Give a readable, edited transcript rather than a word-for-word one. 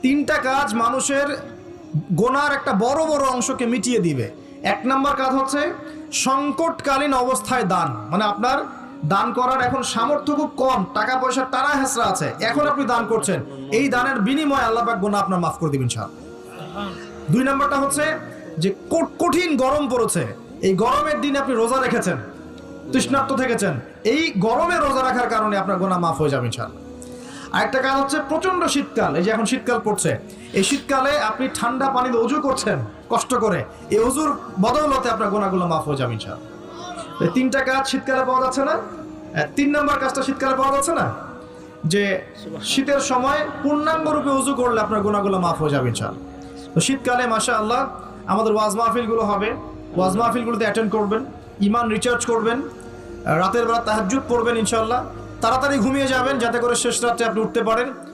তিনটা কাজ মানুষের গোনার একটা বড় বড় অংশকে মিটিয়ে দিবে। এক নাম্বার কাজ হচ্ছে সংকটকালীন অবস্থায় দান, মানে আপনার দান করার এখন সামর্থ্য খুব কম, টাকা পয়সার টানা হেঁচড়া আছে, এখন আপনি দান করছেন, এই দানের বিনিময়ে আল্লাহ পাক গোনা আপনার মাফ করে দিবেন ইনশাআল্লাহ। দুই নাম্বারটা হচ্ছে যে কঠিন গরম পড়েছে, এই গরমের দিনে আপনি রোজা রেখেছেন, তৃষ্ণার্ত থেকেছেন, এই গরমে রোজা রাখার কারণে আপনার গোনা মাফ হয়ে যাবে ইনশাআল্লাহ। আরেকটা কাজ হচ্ছে প্রচন্ড শীতকাল, এই যে এখন শীতকাল পড়ছে, এই শীতকালে আপনি ঠান্ডা পানিতে ওযু করছেন কষ্ট করে, এই ওযুর বদৌলতে আপনার গোনাগুলো মাফ হয়ে যাবে ইনশাআল্লাহ। এই তিনটা কাজ শীতকালে পাওয়া যাচ্ছে না? তিন নম্বর কাজটা শীতকালে পাওয়া যাচ্ছে না, যে শীতের সময় পূর্ণাঙ্গ রূপে ওযু করলে আপনার গোনাগুলো মাফ হয়ে যাবে ইনশাআল্লাহ। তো শীতকালে মাশাআল্লাহ আমাদের ওয়াজ মাহফিলগুলো হবে, ওয়াজ মাহফিলগুলোতে অ্যাটেন্ড করবেন, ঈমান রিচার্জ করবেন, রাতের বেলা তাহাজ্জুদ পড়বেন ইনশাআল্লাহ, তাড়াতাড়ি ঘুমিয়ে যাবেন যাতে করে শেষ রাতে আপনি উঠতে পারেন।